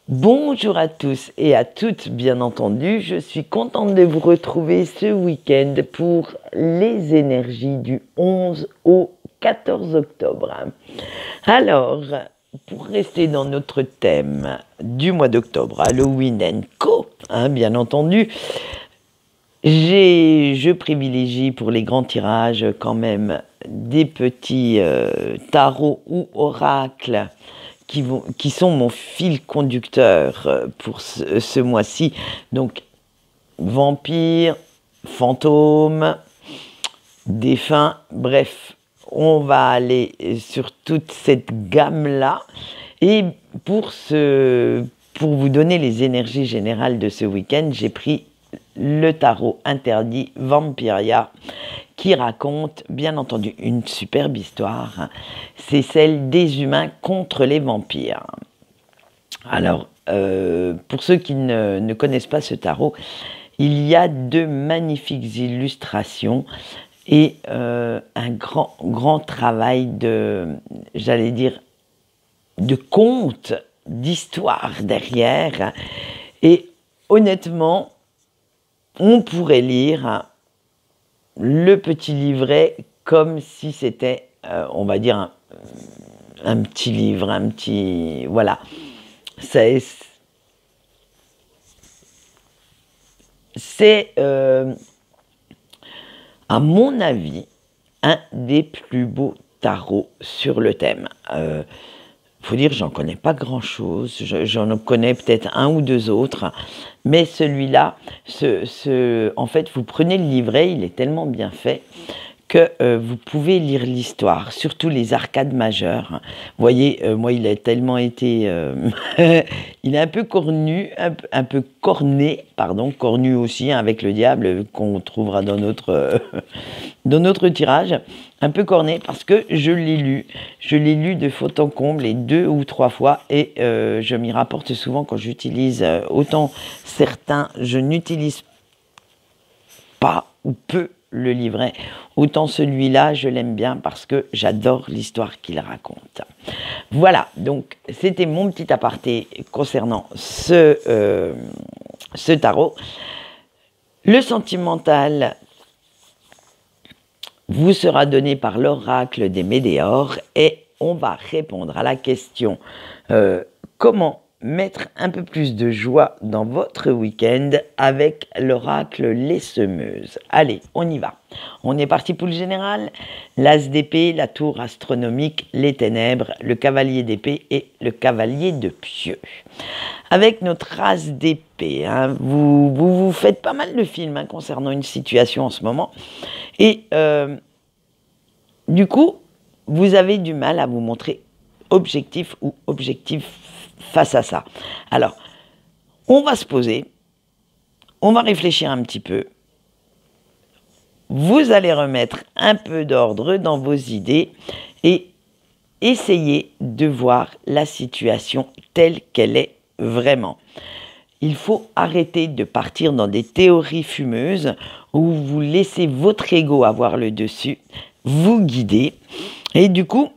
Bonjour à tous et à toutes, bien entendu. Je suis contente de vous retrouver ce week-end pour les énergies du 11 au 14 octobre. Alors, pour rester dans notre thème du mois d'octobre, Halloween Co, bien entendu, je privilégie pour les grands tirages quand même des petits tarots ou oracles qui sont mon fil conducteur pour ce mois-ci. Donc, vampires, fantômes, défunts, bref, on va aller sur toute cette gamme-là. Et pour vous donner les énergies générales de ce week-end, j'ai pris le tarot interdit Vampiria, qui raconte, bien entendu, une superbe histoire. C'est celle des humains contre les vampires. Alors, pour ceux qui ne connaissent pas ce tarot, il y a de magnifiques illustrations et un grand travail j'allais dire, de conte, d'histoire derrière. Et honnêtement, on pourrait lire le petit livret comme si c'était, on va dire, un petit livre, voilà. C'est à mon avis, un des plus beaux tarots sur le thème. Faut dire, j'en connais pas grand-chose, j'en connais peut-être un ou deux autres, mais celui-là, en fait, vous prenez le livret, il est tellement bien fait que vous pouvez lire l'histoire, surtout les arcades majeures. Vous voyez, moi, il a tellement été... il est un peu cornu, un peu corné, pardon, cornu aussi, avec le diable, qu'on trouvera dans notre tirage, un peu corné, parce que je l'ai lu de fond en comble, et 2 ou 3 fois, et je m'y rapporte souvent quand j'utilise, autant certains, je n'utilise pas ou peu le livret, autant celui-là, je l'aime bien parce que j'adore l'histoire qu'il raconte. Voilà, donc c'était mon petit aparté concernant ce tarot. Le sentimental vous sera donné par l'oracle des Médéors et on va répondre à la question comment mettre un peu plus de joie dans votre week-end avec l'oracle Les Semeuses. Allez, on y va. On est parti pour le général. L'as d'épée, la tour astronomique, les ténèbres, le cavalier d'épée et le cavalier de pieux. Avec notre as d'épée, vous faites pas mal de films concernant une situation en ce moment. Et du coup, vous avez du mal à vous montrer objectif ou objectif face à ça. Alors, on va se poser, on va réfléchir un petit peu. Vous allez remettre un peu d'ordre dans vos idées et essayer de voir la situation telle qu'elle est vraiment. Il faut arrêter de partir dans des théories fumeuses où vous laissez votre ego avoir le dessus, vous guider, et du coup,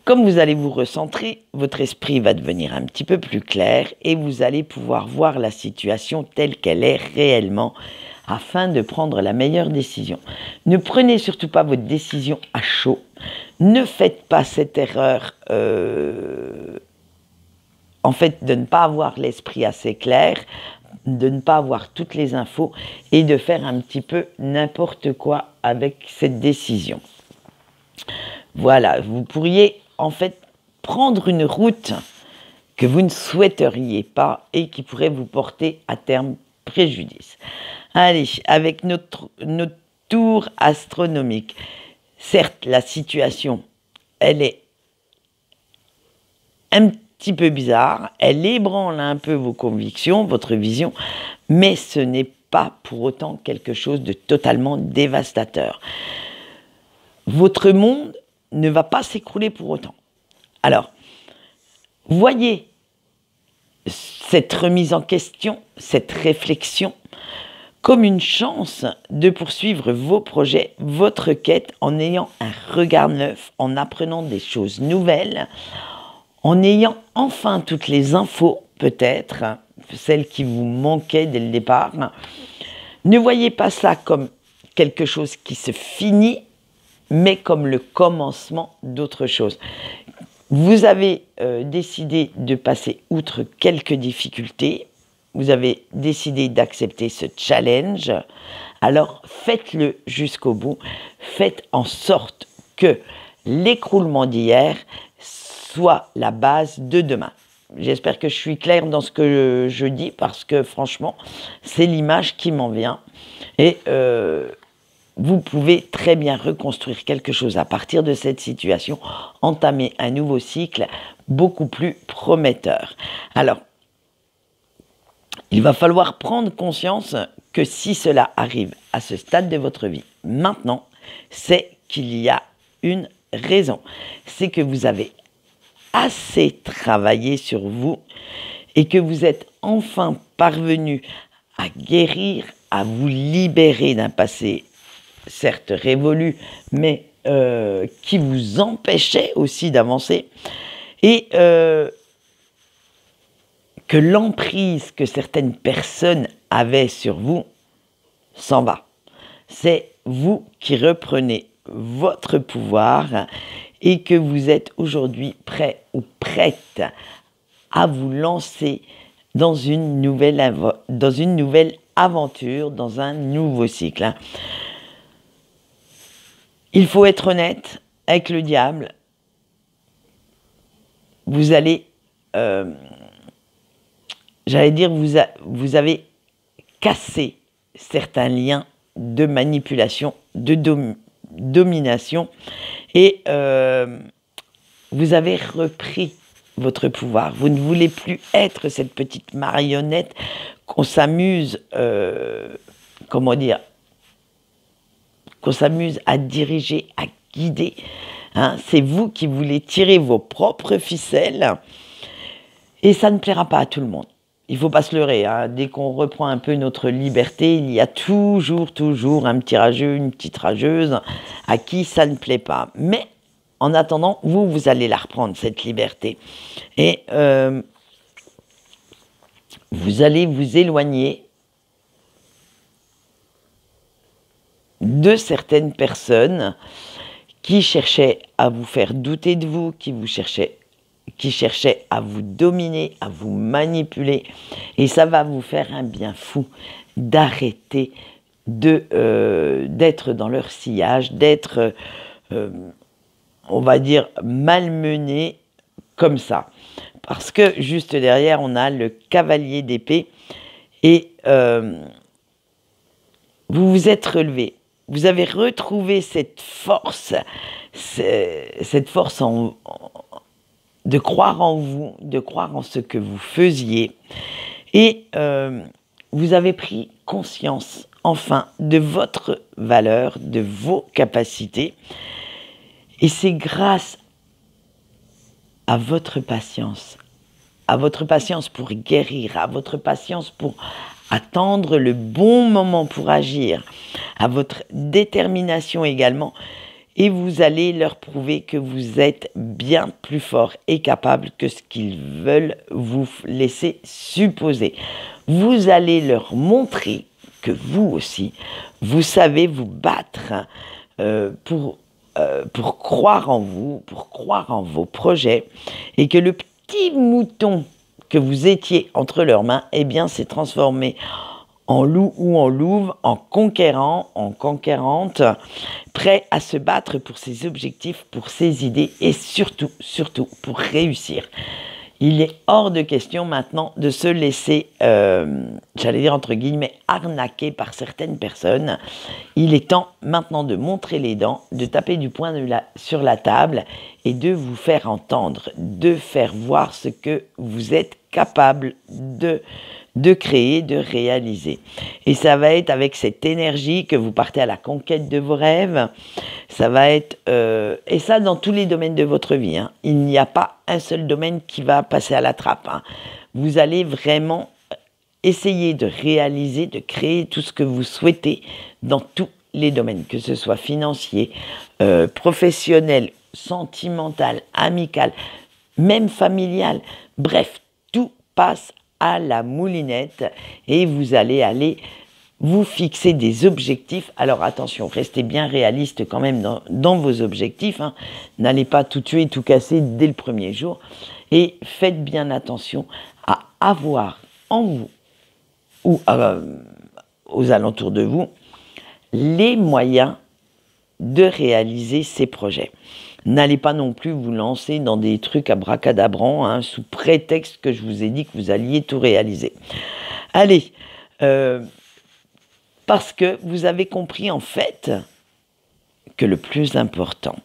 comme vous allez vous recentrer, votre esprit va devenir un petit peu plus clair et vous allez pouvoir voir la situation telle qu'elle est réellement afin de prendre la meilleure décision. Ne prenez surtout pas votre décision à chaud. Ne faites pas cette erreur en fait de ne pas avoir l'esprit assez clair, de ne pas avoir toutes les infos et de faire un petit peu n'importe quoi avec cette décision. Voilà, vous pourriez en fait prendre une route que vous ne souhaiteriez pas et qui pourrait vous porter à terme préjudice. Allez, avec notre tour astronomique, certes la situation, elle est un petit peu bizarre, elle ébranle un peu vos convictions, votre vision, mais ce n'est pas pour autant quelque chose de totalement dévastateur. Votre monde ne va pas s'écrouler pour autant. Alors, voyez cette remise en question, cette réflexion, comme une chance de poursuivre vos projets, votre quête, en ayant un regard neuf, en apprenant des choses nouvelles, en ayant enfin toutes les infos, peut-être, celles qui vous manquaient dès le départ. Ne voyez pas ça comme quelque chose qui se finit, mais comme le commencement d'autre chose. Vous avez décidé de passer outre quelques difficultés, vous avez décidé d'accepter ce challenge, alors faites-le jusqu'au bout, faites en sorte que l'écroulement d'hier soit la base de demain. J'espère que je suis claire dans ce que je dis parce que franchement, c'est l'image qui m'en vient. Et vous pouvez très bien reconstruire quelque chose à partir de cette situation, entamer un nouveau cycle beaucoup plus prometteur. Alors, il va falloir prendre conscience que si cela arrive à ce stade de votre vie, maintenant, c'est qu'il y a une raison. C'est que vous avez assez travaillé sur vous et que vous êtes enfin parvenu à guérir, à vous libérer d'un passé certes révolu, mais qui vous empêchait aussi d'avancer, et que l'emprise que certaines personnes avaient sur vous s'en va. C'est vous qui reprenez votre pouvoir et que vous êtes aujourd'hui prêt ou prête à vous lancer dans une nouvelle aventure, dans un nouveau cycle. Il faut être honnête avec le diable. Vous allez, j'allais dire, vous avez cassé certains liens de manipulation, de domination, et vous avez repris votre pouvoir. Vous ne voulez plus être cette petite marionnette qu'on s'amuse, qu'on s'amuse à diriger, à guider. Hein, c'est vous qui voulez tirer vos propres ficelles, et ça ne plaira pas à tout le monde. Il ne faut pas se leurrer, hein. Dès qu'on reprend un peu notre liberté, il y a toujours un petit rageux, une petite rageuse à qui ça ne plaît pas. Mais en attendant, vous allez la reprendre, cette liberté. Et vous allez vous éloigner de certaines personnes qui cherchaient à vous faire douter de vous, qui cherchaient à vous dominer, à vous manipuler. Et ça va vous faire un bien fou d'arrêter d'être dans leur sillage, d'être, on va dire, malmené comme ça. Parce que juste derrière, on a le cavalier d'épée et vous vous êtes relevé. Vous avez retrouvé cette force de croire en vous, de croire en ce que vous faisiez. Et vous avez pris conscience, enfin, de votre valeur, de vos capacités. Et c'est grâce à votre patience pour guérir, à votre patience pour attendre le bon moment pour agir, à votre détermination également, et vous allez leur prouver que vous êtes bien plus fort et capable que ce qu'ils veulent vous laisser supposer. Vous allez leur montrer que vous aussi, vous savez vous battre pour croire en vous, pour croire en vos projets, et que le petit mouton que vous étiez entre leurs mains, eh bien, s'est transformé en loup ou en louve, en conquérant, en conquérante, prêt à se battre pour ses objectifs, pour ses idées et surtout pour réussir. Il est hors de question maintenant de se laisser, j'allais dire entre guillemets, arnaquer par certaines personnes. Il est temps maintenant de montrer les dents, de taper du poing sur la table et de vous faire entendre, de faire voir ce que vous êtes capable de créer, de réaliser. Et ça va être avec cette énergie que vous partez à la conquête de vos rêves. Ça va être, et ça dans tous les domaines de votre vie, hein. Il n'y a pas un seul domaine qui va passer à la trappe, hein. Vous allez vraiment essayer de réaliser, de créer tout ce que vous souhaitez dans tous les domaines, que ce soit financier, professionnel, sentimental, amical. même familial. Bref, tout passe à la moulinette et vous allez aller vous fixer des objectifs. Alors attention, restez bien réaliste quand même dans vos objectifs. Hein. N'allez pas tout tuer, tout casser dès le premier jour. Et faites bien attention à avoir en vous ou aux alentours de vous les moyens de réaliser ces projets. N'allez pas non plus vous lancer dans des trucs abracadabrants hein, sous prétexte que je vous ai dit que vous alliez tout réaliser. Allez, parce que vous avez compris en fait que le plus important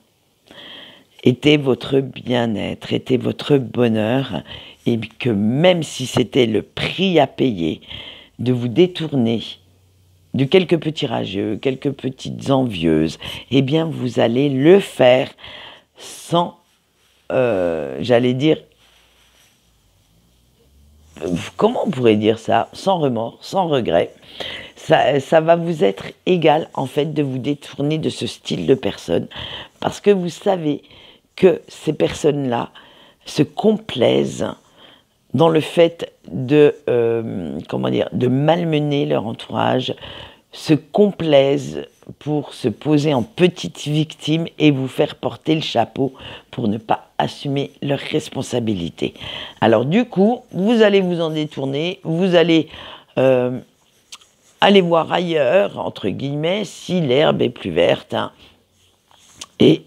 était votre bien-être, était votre bonheur, et que même si c'était le prix à payer de vous détourner de quelques petits rageux, quelques petites envieuses, eh bien vous allez le faire sans, j'allais dire, comment on pourrait dire ça, sans remords, sans regret. Ça va vous être égal en fait de vous détourner de ce style de personne parce que vous savez que ces personnes-là se complaisent dans le fait de, de malmener leur entourage, se complaisent pour se poser en petite victime et vous faire porter le chapeau pour ne pas assumer leurs responsabilités. Alors du coup, vous allez vous en détourner, vous allez aller voir ailleurs, entre guillemets, si l'herbe est plus verte, hein, et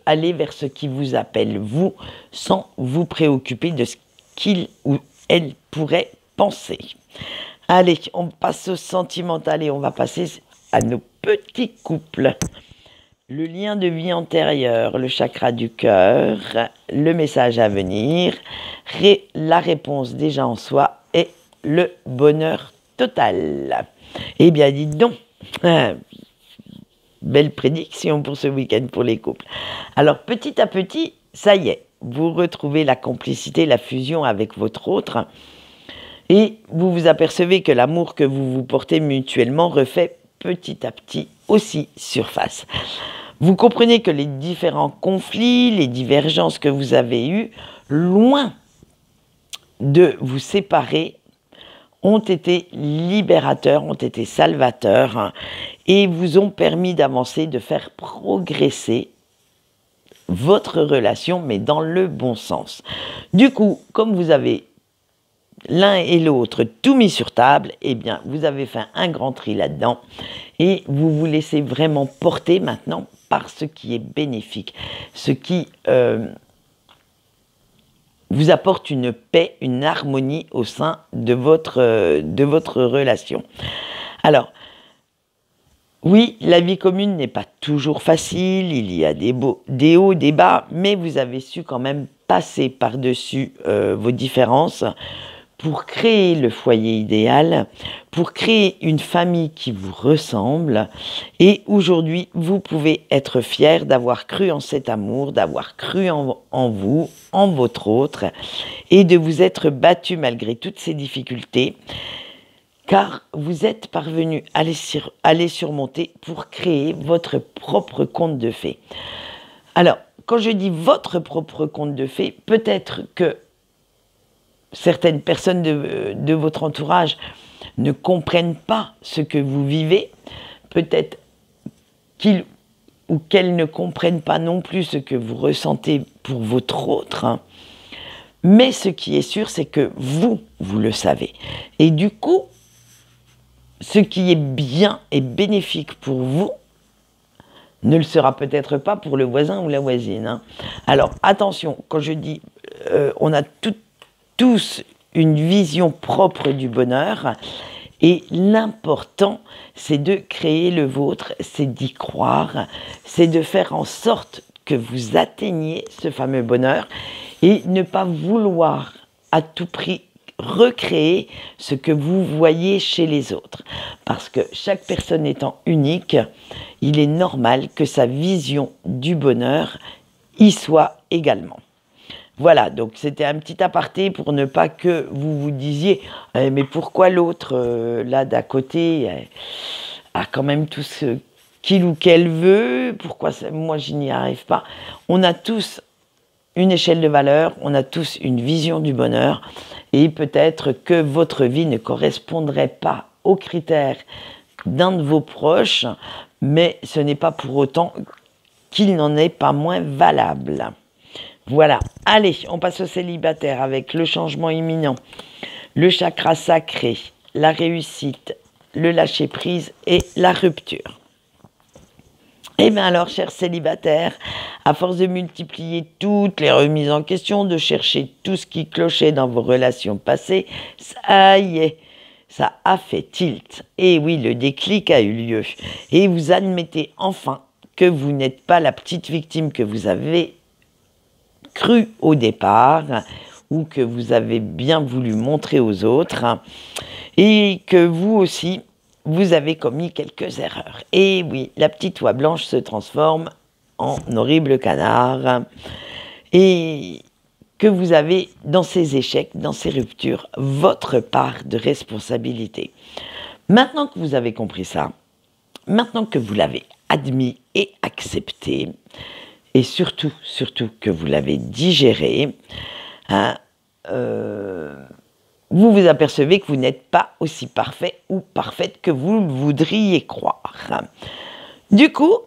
aller vers ce qui vous appelle, vous, sans vous préoccuper de ce qu'il ou elle pourrait penser. Allez, on passe au sentimental et on va passer à nos petits couples. Le lien de vie antérieur, le chakra du cœur, le message à venir, la réponse déjà en soi et le bonheur total. Eh bien, dites donc, belle prédiction pour ce week-end pour les couples. Alors, petit à petit, ça y est, vous retrouvez la complicité, la fusion avec votre autre et vous vous apercevez que l'amour que vous vous portez mutuellement refait petit à petit aussi surface. Vous comprenez que les différents conflits, les divergences que vous avez eues, loin de vous séparer, ont été libérateurs, ont été salvateurs hein, et vous ont permis d'avancer, de faire progresser votre relation, mais dans le bon sens. Du coup, comme vous avez l'un et l'autre tout mis sur table, eh bien, vous avez fait un grand tri là-dedans et vous vous laissez vraiment porter maintenant par ce qui est bénéfique, ce qui vous apporte une paix, une harmonie au sein de votre relation. Alors, oui, la vie commune n'est pas toujours facile, il y a des hauts, des bas, mais vous avez su quand même passer par-dessus vos différences pour créer le foyer idéal, pour créer une famille qui vous ressemble. Et aujourd'hui, vous pouvez être fier d'avoir cru en cet amour, d'avoir cru en vous, en votre autre, et de vous être battu malgré toutes ces difficultés, car vous êtes parvenu à les surmonter pour créer votre propre conte de fées. Alors, quand je dis votre propre conte de fées, peut-être que certaines personnes de votre entourage ne comprennent pas ce que vous vivez, peut-être qu'ils ou qu'elles ne comprennent pas non plus ce que vous ressentez pour votre autre, hein. Mais ce qui est sûr, c'est que vous le savez. Et du coup, ce qui est bien et bénéfique pour vous ne le sera peut-être pas pour le voisin ou la voisine. Hein. Alors attention, quand je dis on a tous une vision propre du bonheur et l'important c'est de créer le vôtre, c'est d'y croire, c'est de faire en sorte que vous atteigniez ce fameux bonheur et ne pas vouloir à tout prix recréer ce que vous voyez chez les autres. Parce que chaque personne étant unique, il est normal que sa vision du bonheur y soit également. Voilà, donc c'était un petit aparté pour ne pas que vous vous disiez mais pourquoi l'autre là d'à côté a quand même tout ce qu'il ou qu'elle veut, pourquoi moi je n'y arrive pas. On a tous une échelle de valeurs, on a tous une vision du bonheur et peut-être que votre vie ne correspondrait pas aux critères d'un de vos proches, mais ce n'est pas pour autant qu'il n'en est pas moins valable. Voilà, allez, on passe au célibataire avec le changement imminent, le chakra sacré, la réussite, le lâcher-prise et la rupture. Eh bien alors, chers célibataires, à force de multiplier toutes les remises en question, de chercher tout ce qui clochait dans vos relations passées, ça y est, ça a fait tilt. Et oui, le déclic a eu lieu. Et vous admettez enfin que vous n'êtes pas la petite victime que vous avez cru au départ, ou que vous avez bien voulu montrer aux autres, et que vous aussi, vous avez commis quelques erreurs. Et oui, la petite oie blanche se transforme en horrible canard. Et que vous avez, dans ces échecs, dans ces ruptures, votre part de responsabilité. Maintenant que vous avez compris ça, maintenant que vous l'avez admis et accepté, et surtout que vous l'avez digéré, hein, vous vous apercevez que vous n'êtes pas aussi parfait ou parfaite que vous le voudriez croire. Du coup,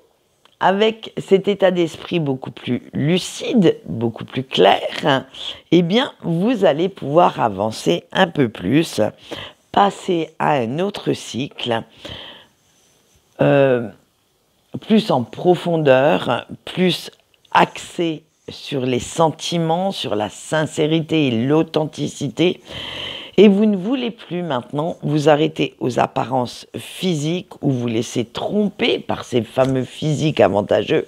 avec cet état d'esprit beaucoup plus lucide, beaucoup plus clair, eh bien, vous allez pouvoir avancer un peu plus, passer à un autre cycle, plus en profondeur, plus axé sur les sentiments, sur la sincérité et l'authenticité. Et vous ne voulez plus maintenant vous arrêter aux apparences physiques ou vous laisser tromper par ces fameux physiques avantageux.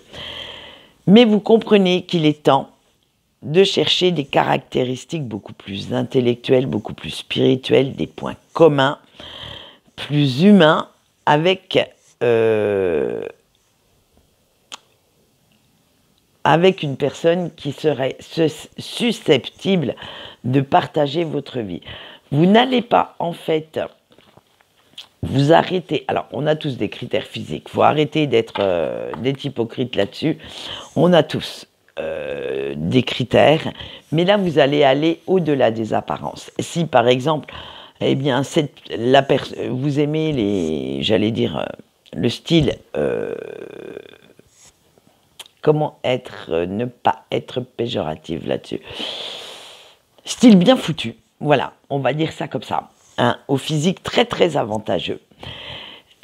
Mais vous comprenez qu'il est temps de chercher des caractéristiques beaucoup plus intellectuelles, beaucoup plus spirituelles, des points communs, plus humains, avec une personne qui serait susceptible de partager votre vie. Vous n'allez pas, en fait, vous arrêter. Alors, on a tous des critères physiques. Il faut arrêter d'être hypocrite là-dessus. On a tous des critères. Mais là, vous allez aller au-delà des apparences. Si, par exemple, eh bien, vous aimez le style... comment ne pas être péjorative là-dessus. Style bien foutu, voilà, on va dire ça comme ça, hein, au physique très très avantageux.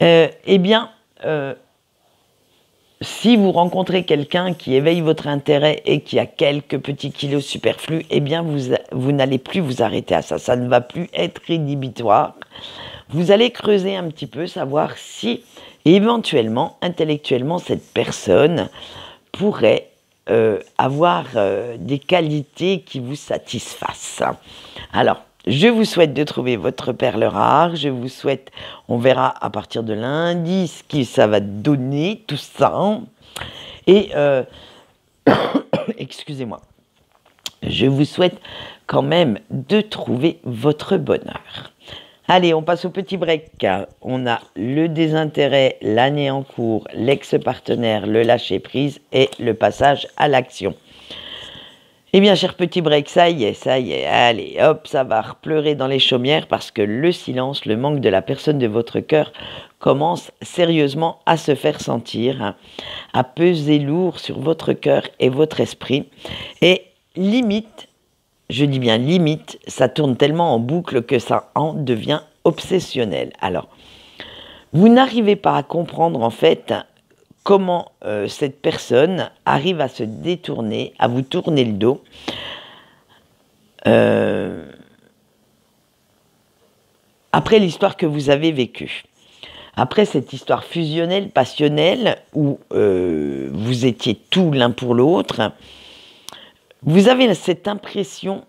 Eh bien, si vous rencontrez quelqu'un qui éveille votre intérêt et qui a quelques petits kilos superflus, eh bien vous n'allez plus vous arrêter à ça, ça ne va plus être rédhibitoire. Vous allez creuser un petit peu, savoir si éventuellement, intellectuellement, cette personne pourrait avoir des qualités qui vous satisfassent. Alors, je vous souhaite de trouver votre perle rare, je vous souhaite, on verra à partir de lundi ce que ça va donner, tout ça, et excusez-moi, je vous souhaite quand même de trouver votre bonheur. Allez, on passe au petit break. On a le désintérêt, l'année en cours, l'ex-partenaire, le lâcher-prise et le passage à l'action. Eh bien, cher petit break, ça y est, allez, hop, ça va repleurer dans les chaumières parce que le silence, le manque de la personne de votre cœur commence sérieusement à se faire sentir, à peser lourd sur votre cœur et votre esprit. Et limite, je dis bien limite, ça tourne tellement en boucle que ça en devient obsessionnel. Alors, vous n'arrivez pas à comprendre en fait comment cette personne arrive à se détourner, à vous tourner le dos. Après l'histoire que vous avez vécue. Après cette histoire fusionnelle, passionnelle, où vous étiez tout l'un pour l'autre, vous avez cette impression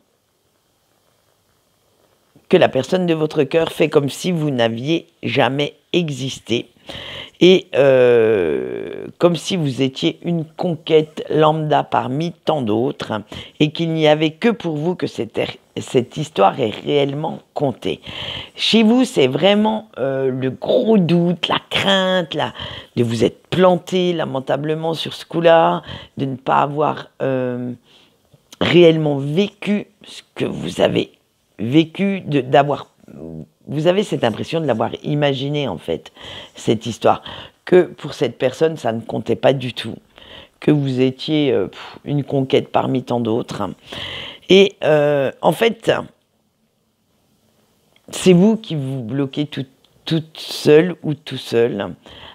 que la personne de votre cœur fait comme si vous n'aviez jamais existé et comme si vous étiez une conquête lambda parmi tant d'autres et qu'il n'y avait que pour vous que cette histoire est réellement comptée. Chez vous, c'est vraiment le gros doute, la crainte, de vous être planté lamentablement sur ce coup-là, de ne pas avoir réellement vécu ce que vous avez vécu, vous avez cette impression de l'avoir imaginé en fait, cette histoire, que pour cette personne ça ne comptait pas du tout, que vous étiez une conquête parmi tant d'autres. Et en fait, c'est vous qui vous bloquez toute seule ou tout seul,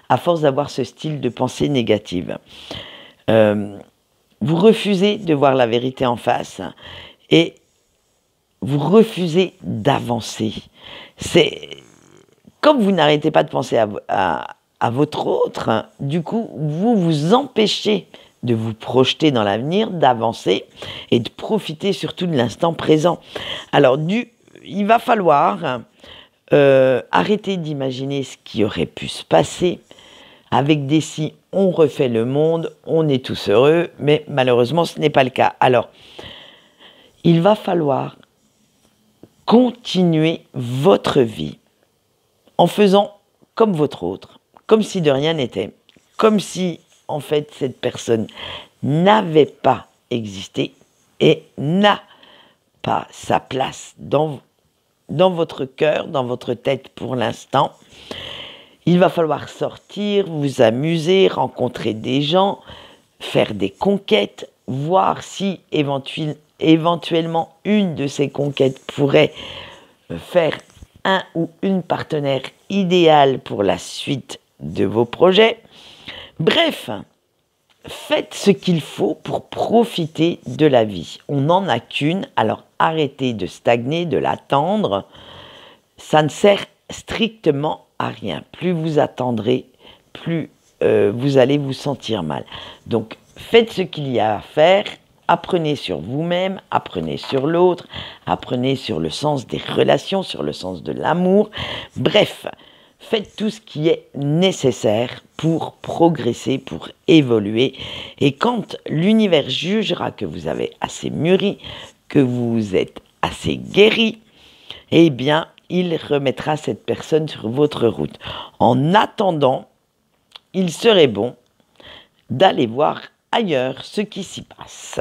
à force d'avoir ce style de pensée négative. Vous refusez de voir la vérité en face et vous refusez d'avancer. C'est comme vous n'arrêtez pas de penser à votre autre, du coup, vous vous empêchez de vous projeter dans l'avenir, d'avancer et de profiter surtout de l'instant présent. Alors, il va falloir arrêter d'imaginer ce qui aurait pu se passer. Avec des si, on refait le monde, on est tous heureux, mais malheureusement, ce n'est pas le cas. Alors, il va falloir continuer votre vie en faisant comme votre autre, comme si de rien n'était, comme si, en fait, cette personne n'avait pas existé et n'a pas sa place dans votre cœur, dans votre tête pour l'instant. Il va falloir sortir, vous amuser, rencontrer des gens, faire des conquêtes, voir si éventuellement une de ces conquêtes pourrait faire un ou une partenaire idéal pour la suite de vos projets. Bref, faites ce qu'il faut pour profiter de la vie. On n'en a qu'une, alors arrêtez de stagner, de l'attendre. Ça ne sert strictement à rien. Plus vous attendrez, plus vous allez vous sentir mal. Donc, faites ce qu'il y a à faire. Apprenez sur vous-même, apprenez sur l'autre, apprenez sur le sens des relations, sur le sens de l'amour. Bref, faites tout ce qui est nécessaire pour progresser, pour évoluer. Et quand l'univers jugera que vous avez assez mûri, que vous êtes assez guéri, eh bien, il remettra cette personne sur votre route. En attendant, il serait bon d'aller voir ailleurs ce qui s'y passe.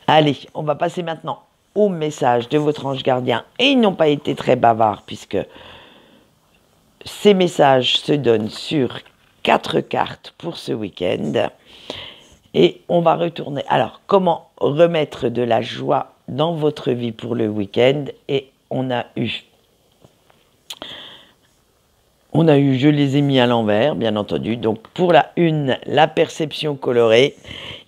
Allez, on va passer maintenant au message de votre ange gardien. Et ils n'ont pas été très bavards puisque ces messages se donnent sur 4 cartes pour ce week-end. Et on va retourner. Alors, comment remettre de la joie dans votre vie pour le week-end? Et on a eu, je les ai mis à l'envers, bien entendu. Donc, pour la une, la perception colorée.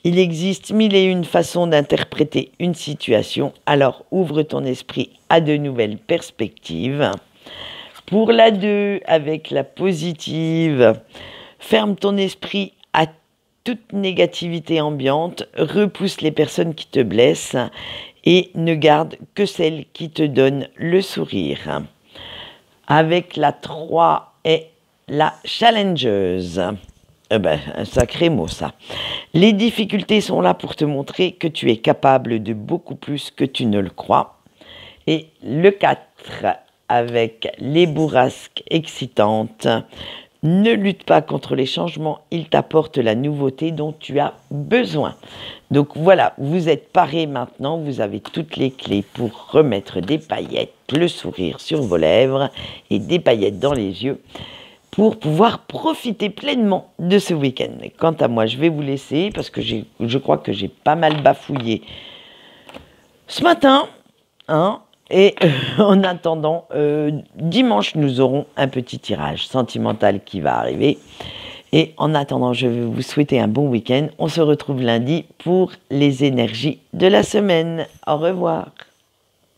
Il existe 1001 façons d'interpréter une situation. Alors, ouvre ton esprit à de nouvelles perspectives. Pour la 2, avec la positive, ferme ton esprit à toute négativité ambiante, repousse les personnes qui te blessent et ne garde que celles qui te donnent le sourire. Avec la 3 et la challengeuse. Un sacré mot ça. Les difficultés sont là pour te montrer que tu es capable de beaucoup plus que tu ne le crois. Et le 4 avec les bourrasques excitantes. Ne lutte pas contre les changements, ils t'apportent la nouveauté dont tu as besoin. Donc voilà, vous êtes parés maintenant, vous avez toutes les clés pour remettre des paillettes, le sourire sur vos lèvres et des paillettes dans les yeux pour pouvoir profiter pleinement de ce week-end. Quant à moi, je vais vous laisser parce que je crois que j'ai pas mal bafouillé ce matin, hein. Et en attendant, dimanche, nous aurons un petit tirage sentimental qui va arriver. Et en attendant, je vais vous souhaiter un bon week-end. On se retrouve lundi pour les énergies de la semaine. Au revoir.